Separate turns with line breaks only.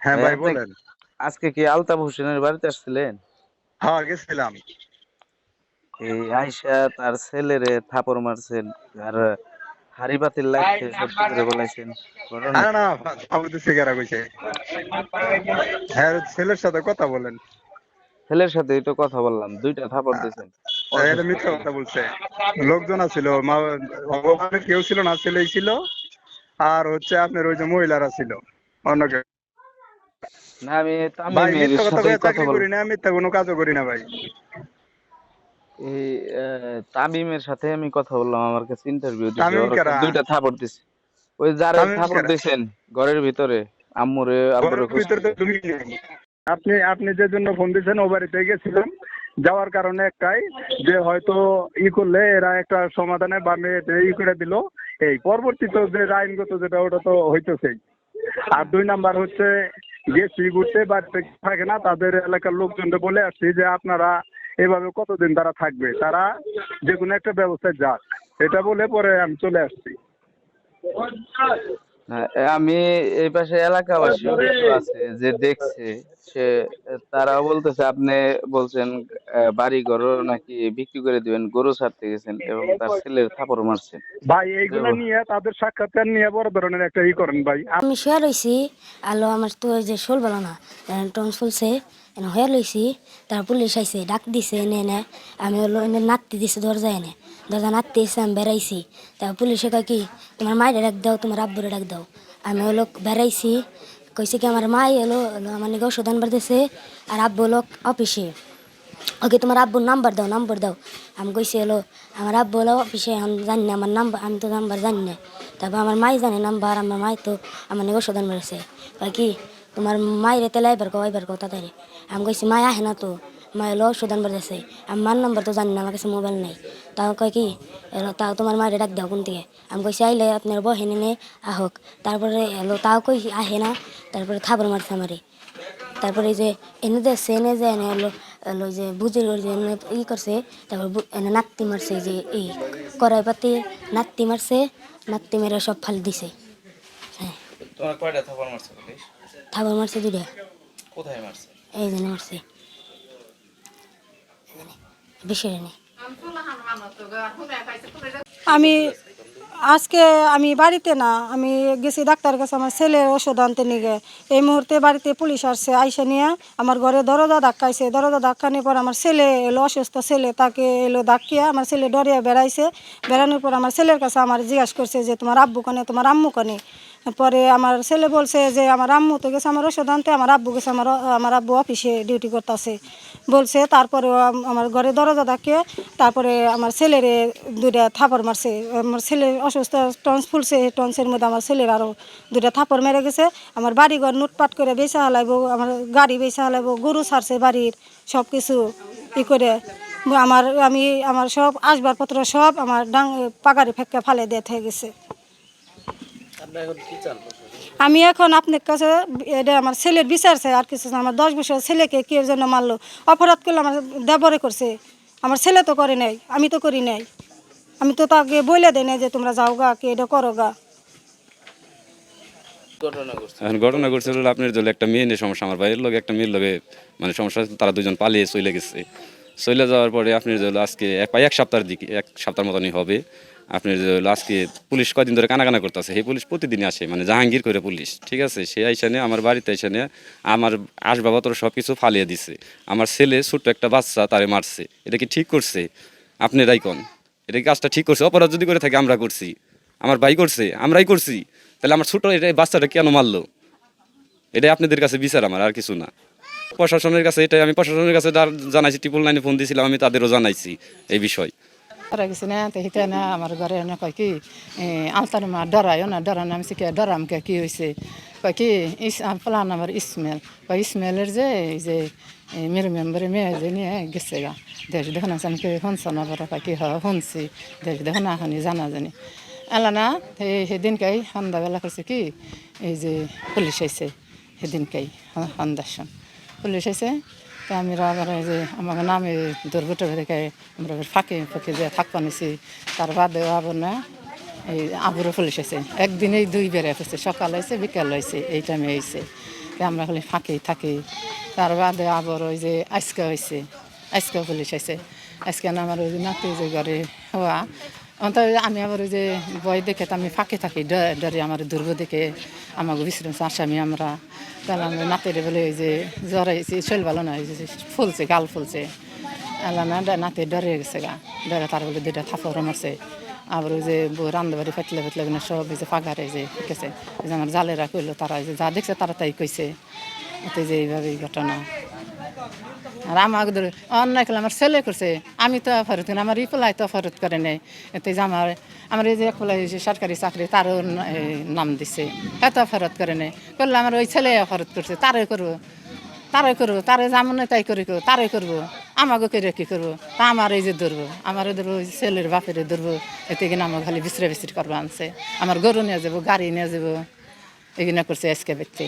হ্যাঁ
ভাই
ভাই
আপনি
বলেন।
আজকে কি আলতাফ হোসেনের বাড়িতে আসছিলেন?
হ্যাঁ গেছিলাম।
এই আইসা তার ছেলেরে থাপড় মারছেন আর হাড়ি পাতিল লাইতে সব পুকুরে ফেলাইছেন, ঘটনা
আরে
কি?
না, ফালতু সিগারা কইছে। হ্যাঁ ছেলের সাথে কথা বলেন।
ছেলের সাথেই তো কথা বললাম, দুইটা থাপড় দিছেন
এটা
অসুস্থ
মিথ্যা
ছেলে।
কথা বলছে। লোকজন ছিল মা, ভগবানের কেউ ছিল না, ছেলেই ছিল। আর হচ্ছে আপনার ওই যে মহিলারা ছিল অন্য কেউ।
না আমি
ভাই
তামিমের
মিথ্যা কথা
সাথেই
কয়ে
কথা
চাকরি করি
বললাম।
না, মিথ্যা কোনো কাজও করি না ভাই।
এই তামিমের সাথে আমি কথা বললাম, আমার কাছে ইন্টারভিউ দিছে,
তামিম
ওর
কারা?
দুইটা থাপড় দিছে। ওই যারে
তামিম
থাপড়
কারা?
দিছেন ঘরের ভিতরে, আম্মুরে আব্বুরে
ঘরের ভিতরে তো
খুঁজতেছে।
ঢুকি নাই। আপনি আপনি যে জন্য ফোন দিয়েছেন ও বাড়িতে গেছিলাম। যাওয়ার কারণে একটাই, যে হয়তো করলে এরা একটা সমাধানে বা মেয়েতে করে দিল। এই পরবর্তীতে যে আইনগত যেটা ওটা তো হইতেছেই। আর 2 নাম্বার হচ্ছে, গেছি ঘুরতে, বাড়িতে থাকে না, তাদের এলাকার লোকজনকে বলে আসছি যে আপনারা এভাবে কতদিন তারা থাকবে, তারা যে কোনো একটা ব্যবস্থায় যাক, এটা বলে পরে আমি চলে আসছি।
হ্যাঁ, আমি এই পাশে এলাকাবাসীও কিছু আছে যে দেখছে, সে তারাও বলতেছে আপনি বলছেন বাড়ি ঘর নাকি বিক্রি করে দিবেন, গরু ছাড়তে গেছেন এবং তার ছেলের থাপড় মারছেন।
ভাই
এটা
এইগুলো নিয়ে তাদের সাক্ষাৎকার নিয়ে বড় ধরনের একটা করেন ভাই।
আমি শুয়ে রইছি। আলো আমার তো ওই যে শোল বেলা না, টন চলছে, এনে হয়ে লইছি। তার পুলিশ আইছে, ডাক দিছে এনে এনে। আমি হলো এনে নাতি দিছে দরজা, এনে দরজা নাতি এসে আমি বেড়াইছি। তার পুলিশে কয় কি, তোমার মায়ের ডাক দাও, তোমার আব্বুরে ডাক দাও। আমি হলো বেড়াইছি, কইছে কি আমার মাই হলো হলো আমার নিকে ওষুধ আনবার দিছে, আর আব্বু হলো অফিসে। ওকে তোমার আব্বুর নাম্বার দাও, নাম্বার দাও। আমি কইছি হলো আমার আব্বু হলো অফিসে, আমি জানি না আমার নাম্বার, আমি তো নাম্বার জানি না। তারপর আমার মাই জানে নাম্বার, আমার মাই তো আমার নিয়ে ওষুধ আনবার আছে। কয় কি তোমার মায়ের তেলে এবার কও তাড়াতাড়ি। আমি কইছি মাই আহে না তো, মাই হলো ওষুধ আনবার আছে। আমি মার নাম্বার তো জানি না, আমার কাছে মোবাইল নেই। তাও কয় কি এলো, তাও তোমার মায়ের ডাক দাও কোন থেকে। আমি কইছি আইলে আপনার বহেন এনে আহক। তারপরে এলো, তাও কই আহে না। তারপরে থাবর মারছে আমারে। তারপরে এই যে এনে দেখছে, এনে যে এনে হলো হলো যে বুঝে যে এনে করছে। তারপর এনে নাত্তি মারছে, যে এই কড়াই পাতি নাত্তি মারছে, নাত্তি মেরে সব ফালি দিছে। হ্যাঁ,
তোমার কয়টা থাপড় মারছে পুলিশ?
থাবর মারছে দুইটা।
কোথায় মারছে?
এই জন্য মারছে, বেশি নেই।
আমি আজকে আমি বাড়িতে না, আমি গেছি ডাক্তার কাছে আমার ছেলে ওষুধ আনতে নিয়ে। এই মুহূর্তে বাড়িতে পুলিশ আসছে, আইসা নিয়ে আমার ঘরে দরজা ধাক্কাইছে। দরজা ধাক্কানোর পর আমার ছেলে এলো, অসুস্থ ছেলে, তাকে এলো ধাক্কিয়া আমার ছেলে ডরিয়া বেড়াইছে। বেড়ানোর পর আমার ছেলের কাছে আমার জিজ্ঞাসা করছে যে তোমার আব্বু কানে, তোমার আম্মু কানে। পরে আমার ছেলে বলছে যে আমার আম্মু তো গেছে আমার ওষুধ আনতে, আমার আব্বু গেছে আমার আব্বু অফিসে ডিউটি করতেছে বলছে। তারপরে আমার ঘরে দরজা ধাক্কে, তারপরে আমার ছেলেরে দুইটা থাপড় মারছে। আমার ছেলের অসুস্থ, টন্স ফুলছে, টন্সের মধ্যে আমার ছেলের আরও দুইটা থাপড় মেরে গেছে। আমার বাড়িঘর লুটপাট করে বেচা হালাইব, আমার গাড়ি বেচা হালাইব, গরু ছাড়ছে বাড়ির, সব কিছু করে আমার সব আসবাবপত্র সব আমার পাগারি ফেক্কা ফালে দিয়ে থেকে গেছে। আমি এখন আপনার কাছে এটা আমার ছেলের বিচার চাই, আর কিছু না। আমার 10 বছর ছেলেকে কেউ জন্য মারলো, অপরাধ করলে আমার দেবরে করছে, আমার ছেলে তো করে নাই, আমি তো করি নাই। আমি তো তাকে বলে দেয় না যে তোমরা যাও গা, কে এটা করো গা।
এখন ঘটনা ঘটছে হলো আপনার জন্য একটা মেয়ে নিয়ে সমস্যা, আমার ভাইয়ের লোক একটা মেয়ের লোকে মানে সমস্যা, তারা দুজন পালিয়ে চলে গেছে। চলে যাওয়ার পরে আপনার জন্য আজকে প্রায় এক সপ্তাহের মতনই হবে। আপনার জন্য আজকে পুলিশ কদিন ধরে কানাকানা করতেছে, সেই পুলিশ প্রতিদিনই আসে, মানে জাহাঙ্গীর করে পুলিশ, ঠিক আছে। সে আইসা নিয়ে আমার বাড়িতে এসে নিয়ে আমার আসবাবপত্র সব কিছু ফালিয়ে দিছে। আমার ছেলে ছোট্ট একটা বাচ্চা তারে মারছে। এটা কি ঠিক করছে? আপনারাই কোন, এটা কি কাজটা ঠিক করছে? অপরাধ যদি করে থাকে আমরা করছি, আমার ভাই করছে, আমরাই করছি, তাহলে আমার ছোট এটা বাচ্চাটা কেন মারলো? এটাই আপনাদের কাছে বিচার, আমার আর কিছু না। প্রশাসনের কাছে এটাই, আমি প্রশাসনের কাছে জানাইছি, 999 ফোন দিয়েছিলাম, আমি তাদেরও জানাইছি এই বিষয়।
তারা গেছে না, তো হিতে না আমার ঘরে না কয় কি আলতার মা ডরাইও না, ডরান আমি শিখে ডরাম কে কি হয়েছে। কয় কি ফলান আমার ইসমেল, কয় ইসমেলের যে এই যে মেরে মেম্বারে মেয়ে যে নিয়ে গেছে গা, দেশ দেখুন আছে। আমি কে শুনছ না বড়, কয় কি শুনছি, দেশ দেখুন না এখনই জানা জানি এলা না। সেদিনকাই সন্ধ্যাবেলা করছে কি এই যে পুলিশ আইছে, সেদিনকাই সন্ধ্যার পুলিশ আইছে। তা আমি আবার এই যে আমার নামে দুর্বট থেকে আমরা ফাঁকে ফাঁকে যে থাকবা নিছি। তার বাদেও আবার না এই আবুরও পুলিশ আছে, একদিনেই 2 বেড়ে ফেলছে, সকাল হয়েছে বিকাল হয়েছে, এই টাইমে হয়েছে। আমরা খালি ফাঁকেই থাকি। তার বাদে আবার ওই যে আজকে হয়েছে, আজকে পুলিশ আইছে, আজকে না আমার ওই নাতি যে ঘরে হওয়া অন্তত আমি আবার ওই যে ভয় দেখে তো আমি ফাঁকে থাকি, ডরে আমার দুর্গ দেখে আমাকে বিশ্রাম আসামি আমরা। তাহলে আমার নাতির বলে ওই যে জ্বর হয়েছে, শরীর ভালো না, ওই যে ফুলছে, গাল ফুলছে, এলা না নাতি ডরে গেছে গা, ডরে তার বলে 2টা থাপড় মারছে। আবার ওই যে রান্নাবাড়ি ফেটলে ফেটলে সব এই যে ফাঁকারে যে গেছে, ওই যে আমার জালেরা কইলো, তারা যে যা দেখছে তারা তাই কইছে, এতে যে এইভাবে ঘটনা। আর আমাকে ধরে অন্যায় করলে আমার ছেলে করছে, আমি তো অপরাধ করি, আমার ইপলাই তো অপরাধ করে নেই। এতে যে আমার এই যে একলাই সরকারি চাকরি তারও নাম দিছে, এত অপরাধ করে নেই, করলে আমার ওই ছেলে অপরাধ করছে, তারাই করবো, তারে যেমন তাই করে তারাই করবো, আমাকে করে কি করবো, তা আমার এই যে ধরবো, আমারও ধরবো, ওই ছেলের বাপেরে ধরবো, এতে কিনা আমার খালি বিশ্রি করবো আনছে, আমার গরু নিয়ে যাবো, গাড়ি নিয়ে যাবো, এগুলো করছে আজকে ব্যক্তি।